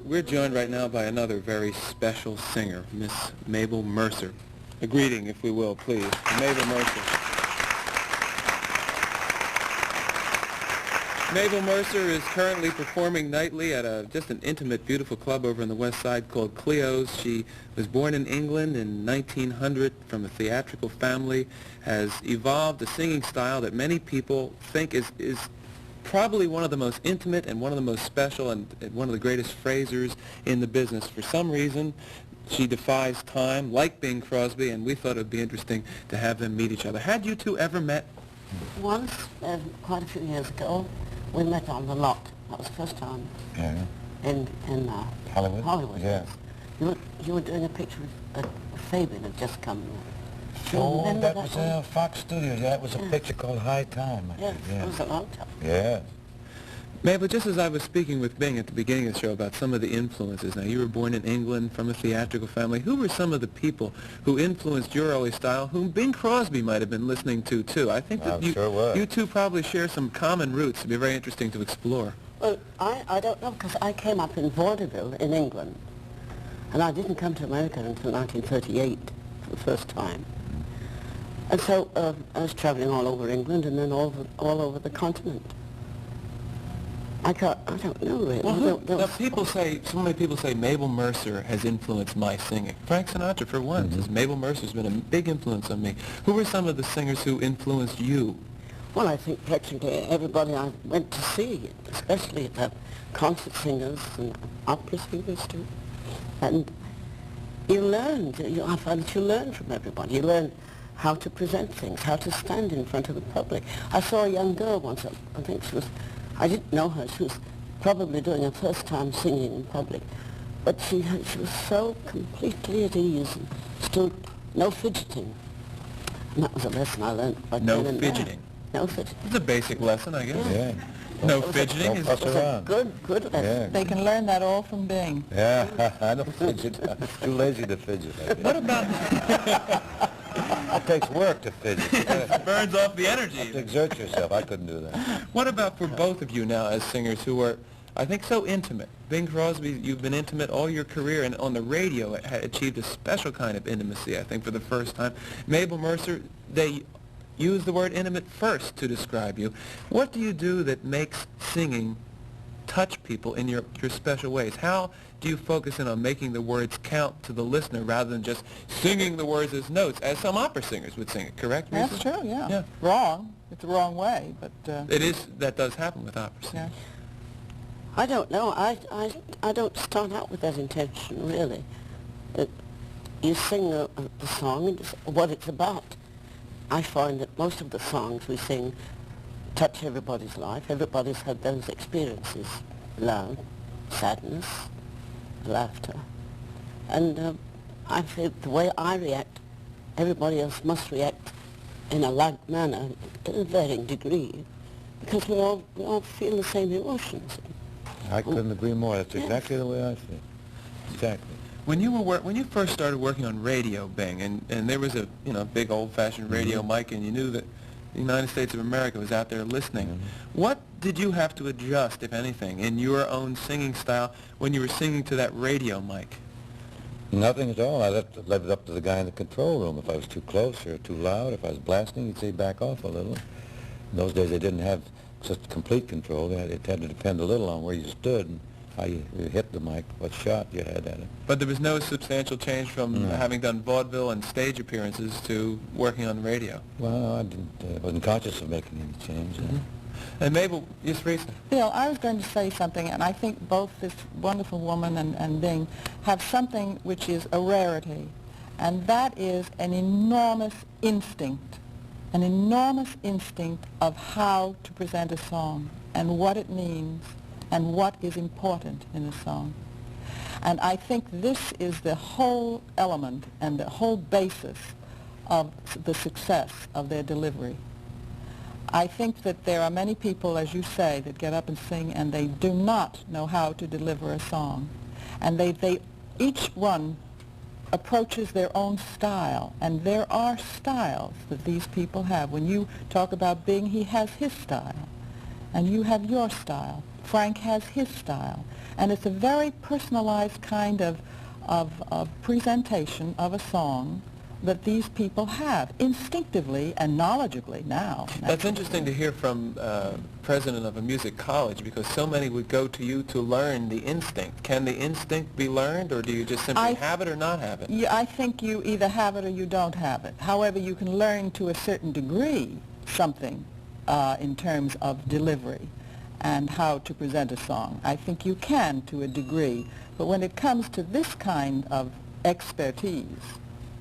we're joined right now by another very special singer, Miss Mabel Mercer. A greeting, if we will, please. Mabel Mercer. Mabel Mercer is currently performing nightly at just an intimate, beautiful club over on the west side called Cleo's. She was born in England in 1900 from a theatrical family, has evolved a singing style that many people think is probably one of the most intimate and one of the most special and one of the greatest phrasers in the business. For some reason, she defies time, like Bing Crosby, and we thought it would be interesting to have them meet each other. Had you two ever met? Once, quite a few years ago, we met on the lot. That was the first time. Yeah. In Hollywood? Hollywood, Yeah. Yes. You were doing a picture of Fabian had just come. Oh, that was Fox Studios. Yeah, it was a picture called High Time. Yes, yeah. it was a long time. Yeah. Mabel, just as I was speaking with Bing at the beginning of the show about some of the influences, now you were born in England from a theatrical family. Who were some of the people who influenced your early style, whom Bing Crosby might have been listening to, too? I think that you two probably share some common roots. It'd be very interesting to explore. Well, I don't know, because I came up in vaudeville in England, and I didn't come to America until 1938 for the first time. And so I was traveling all over England and then all over the continent. I don't know really. Well, so many people say Mabel Mercer has influenced my singing. Frank Sinatra, for one, says Mabel Mercer's been a big influence on me. Who were some of the singers who influenced you? Well, I think practically everybody I went to see, especially the concert singers and opera singers too. And you learn, I find that you learn from everybody. You learn how to present things, how to stand in front of the public. I saw a young girl once, I think she was, I didn't know her, she was probably doing her first time singing in public, but she was so completely at ease and still no fidgeting. And that was a lesson I learned. No fidgeting? No fidgeting. It's a basic lesson, I guess. Yeah. No fidgeting is a good lesson. Yeah. They can learn that all from Bing. Yeah, I don't fidget. I'm too lazy to fidget. What about... It takes work to fidget. It burns off the energy. You have to exert yourself. I couldn't do that. What about for both of you now as singers who are, I think, so intimate? Bing Crosby, you've been intimate all your career, and on the radio it had achieved a special kind of intimacy, I think, for the first time. Mabel Mercer, they use the word intimate first to describe you. What do you do that makes singing touch people in your special ways? How do you focus in on making the words count to the listener rather than just singing the words as notes, as some opera singers would sing it, correct? That's Lisa? true, yeah. Yeah. Wrong. It's the wrong way, but... That does happen with opera singers. Yeah. I don't know. I don't start out with that intention, really. You sing the song and what it's about. I find that most of the songs we sing touch everybody's life. Everybody's had those experiences, love, sadness, laughter. And I feel the way I react, everybody else must react in a like manner, to a varying degree, because we all feel the same emotions. I couldn't agree more. That's exactly the way I feel. Exactly. When you first started working on radio, Bing, and there was a big old-fashioned radio mic, and you knew that the United States of America was out there listening, what did you have to adjust, if anything, in your own singing style when you were singing to that radio mic? Nothing at all. I left it up to the guy in the control room. If I was too close or too loud, if I was blasting, he'd say back off a little. In those days, they didn't have such complete control. It had to depend a little on where you stood and how you hit the mic, what shot you had at it. But there was no substantial change from having done vaudeville and stage appearances to working on radio? Well, I wasn't conscious of making any change. And Mabel, yes, Risa? Bill, I was going to say something, and I think both this wonderful woman and Bing have something which is a rarity, and that is an enormous instinct of how to present a song and what it means and what is important in a song. And I think this is the whole element and the whole basis of the success of their delivery. I think that there are many people, as you say, that get up and sing and they do not know how to deliver a song. And they each one approaches their own style, and there are styles that these people have. When you talk about Bing, he has his style, and you have your style. Frank has his style. And it's a very personalized kind of presentation of a song that these people have instinctively and knowledgeably now. That's interesting to hear from president of a music college, because so many would go to you to learn the instinct. Can the instinct be learned, or do you just simply have it or not have it? Yeah, I think you either have it or you don't have it. However, you can learn to a certain degree something in terms of delivery and how to present a song. I think you can to a degree, but when it comes to this kind of expertise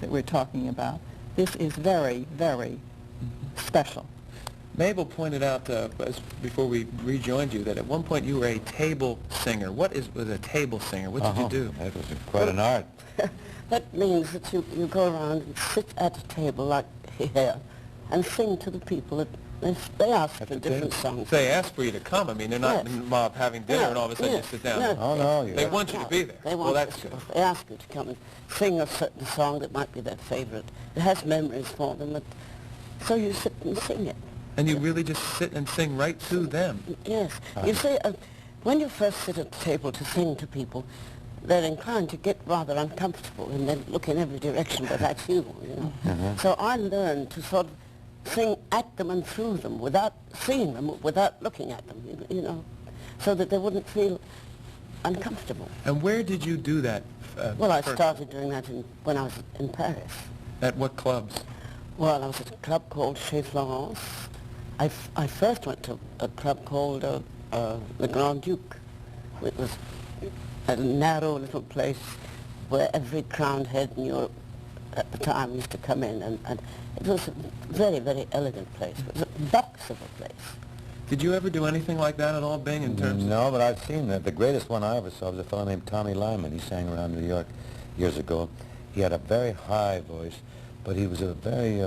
that we're talking about, this is very, very special. Mabel pointed out before we rejoined you that at one point you were a table singer. What was a table singer? What did you do? That was quite an art. That means that you go around and sit at a table like here and sing to the people that they ask for different songs. They ask for you to come. I mean, they're not in the mob having dinner and all of a sudden you sit down. Oh, no. They want you to be there. Well, that's good. They ask you to come and sing a certain song that might be their favorite. It has memories for them. So you sit and sing it. And you really just sit and sing right to them. Yes. You see, when you first sit at the table to sing to people, they're inclined to get rather uncomfortable and then look in every direction, but that's you know. So I learned to sort of sing at them and through them without seeing them, without looking at them, you know, so that they wouldn't feel uncomfortable. And where did you do that? Well, I started doing that when I was in Paris. At what clubs? Well, I was at a club called Chez Florence. I first went to a club called the Grand Duke. It was a narrow little place where every crowned head in Europe at the time used to come in, and it was a very, very elegant place. It was a box of a place. Did you ever do anything like that at all, Bing, in terms of... No, but I've seen that. The greatest one I ever saw was a fellow named Tommy Lyman. He sang around New York years ago. He had a very high voice, but he was a very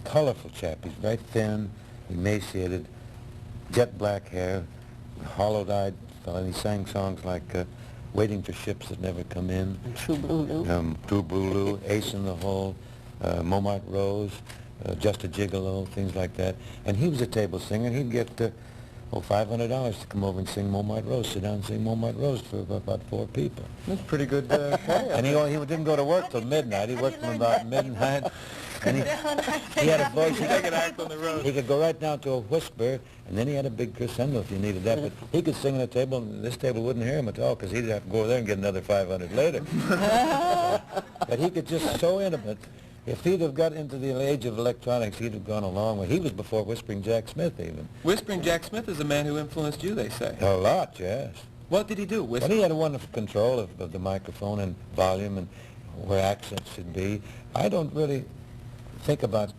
colorful chap. He's very thin, emaciated, jet black hair, hollowed-eyed fellow, and he sang songs like Waiting for Ships That Never Come In, And True Blue Lou. True Blue Lou, Ace in the Hole, Montmartre Rose, Just a Gigolo, things like that. And he was a table singer, and he'd get $500 to come over and sing Montmartre Rose, sit down and sing Montmartre Rose for about 4 people. That's pretty good pay. And he didn't go to work till midnight. He worked from about midnight. And he had a voice. He could go right down to a whisper, and then he had a big crescendo if you needed that. But he could sing at a table, and this table wouldn't hear him at all, because he'd have to go over there and get another 500 later. But he could just so intimate. If he'd have got into the age of electronics, he'd have gone a long way. He was before Whispering Jack Smith, even. Whispering Jack Smith is a man who influenced you, they say. A lot, yes. What did he do? Well, he had a wonderful control of the microphone and volume and where accents should be. I don't really think about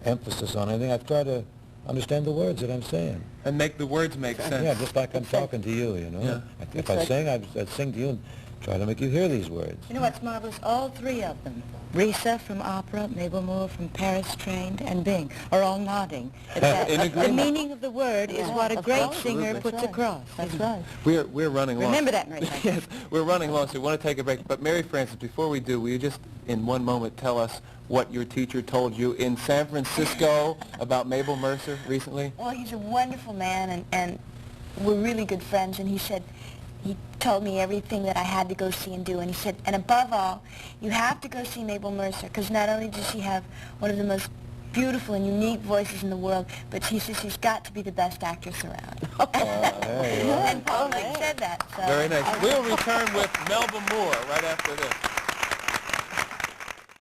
emphasis on anything. I try to understand the words that I'm saying. And make the words make sense. Yeah, just like I'm talking to you, you know. Yeah. If I sing, I'd sing to you and try to make you hear these words. You know what's marvelous? All 3 of them, Risa from opera, Mabel Moore from Paris trained, and Bing, are all nodding. In agreement. The meaning of the word is what a great singer That's puts right. across. That's right. We're running long. Remember that, Mary Frances. Yes, we're running long, so we want to take a break. But Mary Frances, before we do, will you just, in one moment, tell us what your teacher told you in San Francisco about Mabel Mercer recently? Well, he's a wonderful man, and we're really good friends, and he told me everything that I had to go see and do, and he said, and above all, you have to go see Mabel Mercer, because not only does she have one of the most beautiful and unique voices in the world, but he says she's got to be the best actress around. There you are. And Paul Lake said that. So. Very nice. We'll return with Mabel Moore right after this.